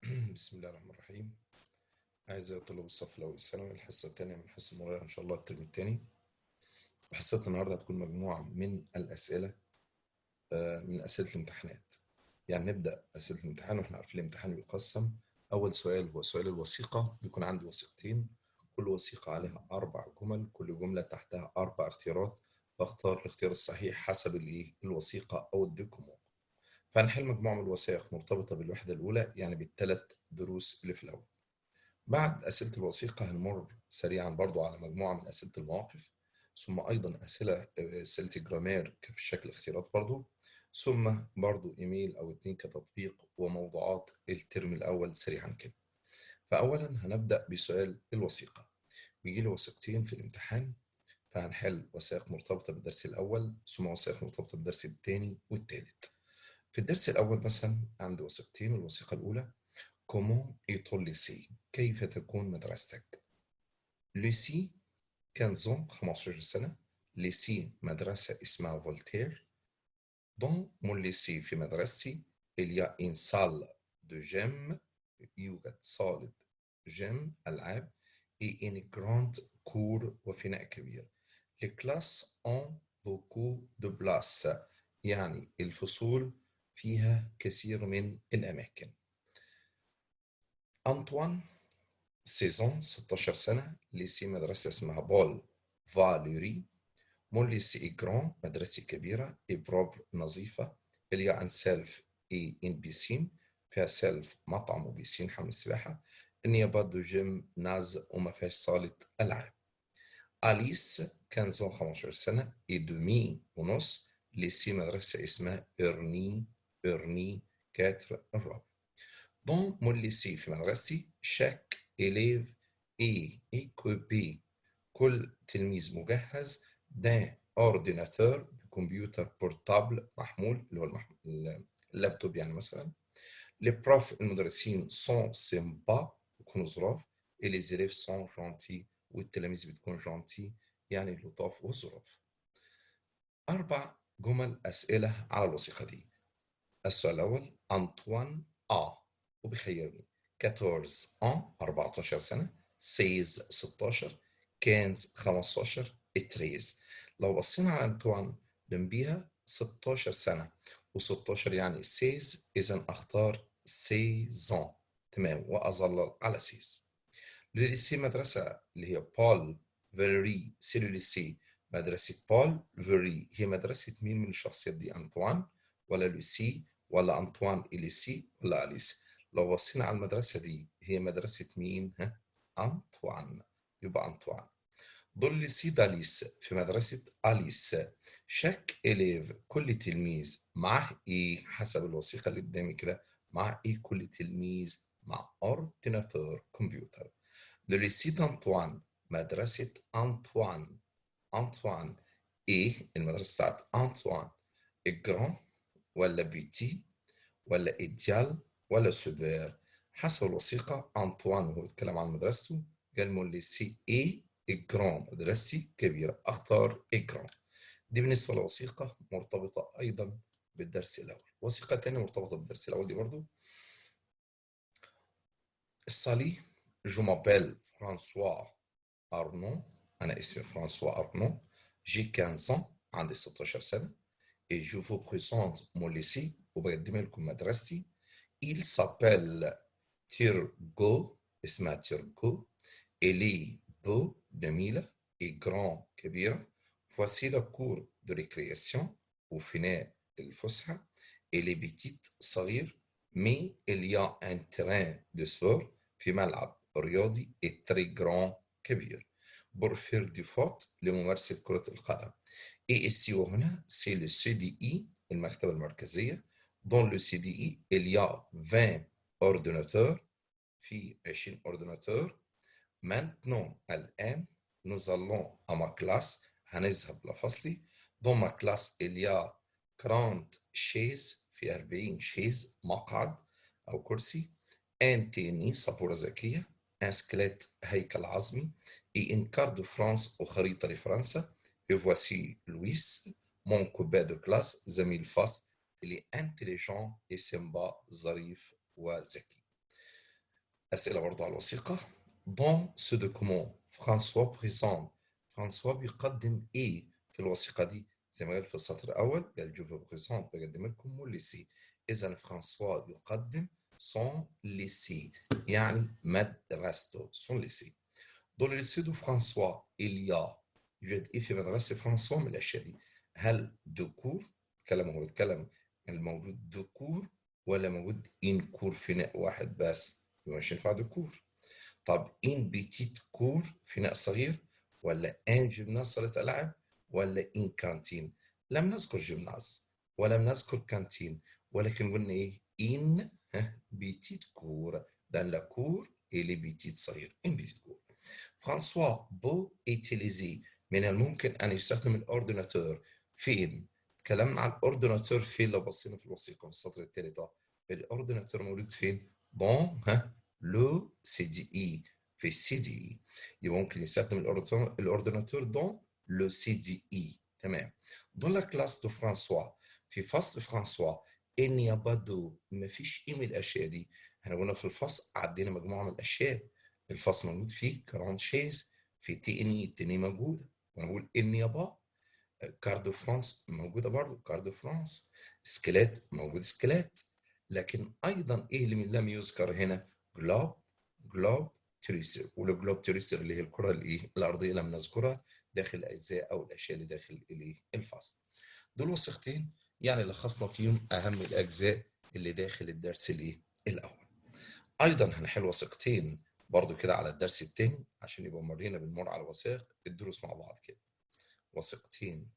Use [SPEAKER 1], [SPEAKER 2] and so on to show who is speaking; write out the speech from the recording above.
[SPEAKER 1] بسم الله الرحمن الرحيم. أعزائي طلاب الصف الأول الثانوي، الحصة الثانية من حصة المراجعة إن شاء الله الترم الثاني. حصتنا النهاردة هتكون مجموعة من الأسئلة من أسئلة الامتحانات. يعني نبدأ أسئلة الامتحان وإحنا عارفين الامتحان بيقسم. أول سؤال هو سؤال الوثيقة، بيكون عندي وثيقتين، كل وثيقة عليها 4 جمل، كل جملة تحتها 4 اختيارات، بختار الاختيار الصحيح حسب الوثيقة أو الدوكيومون. فهنحل مجموعة من الوثائق مرتبطة بالوحدة الأولى، يعني بالثلاث دروس اللي في الأول. بعد أسئلة الوثيقة هنمر سريعا برضو على مجموعة من أسئلة المواقف، ثم أيضا أسئلة الجرامير في شكل اختيارات برضو، ثم برضو إيميل أو اتنين كتطبيق وموضوعات الترم الأول سريعا كده. فأولا هنبدأ بسؤال الوثيقة. بيجي لي وثيقتين في الامتحان، فهنحل وثائق مرتبطة بالدرس الأول ثم وثائق مرتبطة بالدرس الثاني والثالث. في الدرس الأول مثلا عندي وثيقتين. الوثيقة الأولى: Comment est ton lycée؟ كيف تكون مدرستك؟ lycée 15 ans 15 سنة. lycée مدرسة اسمها فولتير. dans mon lycée في مدرستي il y a une salle de gym، يوجد صالة جيم ألعاب، et une grande cour وفناء كبير. les classes ont beaucoup de place، يعني الفصول فيها كثير من الأماكن. أنطوان 16 16 سنة. ليسي مدرسة اسمها بول فالوري. مون ليسي إجران مدرسة كبيرة، إبروبر نظيفة. إليا أن سيلف إي إن بيسين، فيها سيلف مطعم وبيسين حمام سباحة. النيابات دو جيم ناز وما فيهاش صالة ألعاب. أليس 15 15 سنة إي دومي ونص. ليسي مدرسة اسمها إرني 4 الرابع. Dans mon lycée في مدرستي chaque élève est équipé، كل تلميذ مجهز d'un ordinateur بكمبيوتر بورتابل محمول، اللي هو اللابتوب يعني مثلا. les profs المدرسين sont sympas بيكونوا ظراف، et les élèves sont gentils والتلاميذ بتكون gentils يعني لطاف وظراف. 4 جمل أسئلة على الوثيقة دي. السؤال الأول: أنطوان وبيخيرني 14 14 سنة، 16 16، 15 13. لو بصينا على أنطوان جنبيها 16 سنة و16 يعني 16، إذا أختار 16. تمام، وأظلل على 6. لليسي مدرسة اللي هي بول فيري، سي ليسي مدرسة بول فيري. هي مدرسة مين من الشخصيات دي؟ أنطوان ولا لوسي ولا أنطوان إليسي ولا أليس؟ لو بصينا على المدرسة دي هي مدرسة مين؟ أنطوان، يبقى أنطوان. دول ليسي داليس في مدرسة أليس. شاك إليف كل تلميذ معه إيه حسب الوثيقة اللي قدامي كده؟ معه إيه كل تلميذ؟ مع أورديناتور كمبيوتر. Le lycée d'Antoine مدرسة أنطوان. أنطوان إيه المدرسة بتاعت أنطوان؟ الجران ولا بيتي ولا إيديال ولا سوفير؟ حسب الوثيقة أنطوان وهو بيتكلم عن مدرسته قال مون ليسي إيه الجران، مدرستي كبيرة، أختار الجران. دي بالنسبة للوثيقة مرتبطة أيضا بالدرس الأول. وثيقة تانية مرتبطة بالدرس الأول دي برضو: الصالي جو مابيل فرانسوا أرنو، أنا اسمي فرانسوا أرنو. جي 15 عندي 16 سنة. et je vous présente mon lycée وبقدم لكم مدرستي. il s'appelle تيرجو، اسمها تيرجو. elle est beau جميلة، et grand كبيرة. voici la cour de récréation وفناء الفسحة. elle est petite صغير، mais il y a un terrain de sport في ملعب رياضي et très grand كبير. pour faire du foot لممارسة كرة القدم. et ici وهنا c'est le CDI المكتبة المركزية. dans le CDI il y a 20 ordinateurs، في 20 ordinateur. maintenant الآن nous allons à ma classe هنذهب لفصلي. dans ma classe il y a 40 chaises، في 40 شيز مقعد أو كرسي. un tennis سبورة ذكية. un squelette هيكل عظمي. et une carte de France وخريطة لفرنسا. et voici Louis mon copain de classe زميل الفصل اللي intelligent et sympa ظريف وذكي. أسئلة برضه على الوثيقة. Dans ce document فرانسوا présente. فرانسوا بيقدم إيه في الوثيقة دي؟ زي ما قال في السطر الأول قال جو بريزونت بقدم لكم مون ليسي. إذا فرانسوا يقدم سون ليسي يعني مدرسته سون ليسي. Dans le lycée de فرانسوا يوجد إيه في مدرسة فرانسوا من الأشياء دي؟ هل دو كور؟ هو بيتكلم الموجود دو كور ولا موجود إن كور فناء واحد بس؟ مش ينفع دو كور. طب إن بيتيت كور فناء صغير ولا إن جيمناز صالة ألعاب ولا إن كانتين؟ لم نذكر جيمناز ولم نذكر كانتين ولكن قلنا إيه؟ إن بيتيت كور ده لا كور اللي بيتيت صغير إن بيتيت كور. فرانسوا بو ايتيليزي من الممكن أن يستخدم الأورديناتور فين؟ تكلمنا عن الأورديناتور فين لو بصينا في الوثيقة في السطر الثالث ده. الأورديناتور موجود فين؟ دون لو سي دي إي في السي دي إي. يبقى ممكن يستخدم الأورديناتور دون لو سي دي إي. تمام. دون لا كلاس دو فرانسوا في فصل فرانسوا إن يبدو ما فيش إيه من الأشياء دي. احنا قلنا في الفصل عدينا مجموعة من الأشياء. الفصل موجود فيه كران شيز في تي ان اي التاني موجوده ونقول ان يابا. كاردو فرانس موجوده برضو كاردو فرانس. سكيلات موجود سكيلات. لكن ايضا ايه اللي لم يذكر هنا؟ جلوب تريسر. والجلوب تريسر اللي هي الكره الارضيه لم نذكرها داخل الاجزاء او الاشياء اللي داخل الفصل. دول وثيقتين يعني لخصنا فيهم اهم الاجزاء اللي داخل الدرس الاول. ايضا هنحل وثيقتين برضو كده على الدرس التاني عشان يبقى مرينا بنمر على الوثائق الدروس مع بعض كده. وثيقتين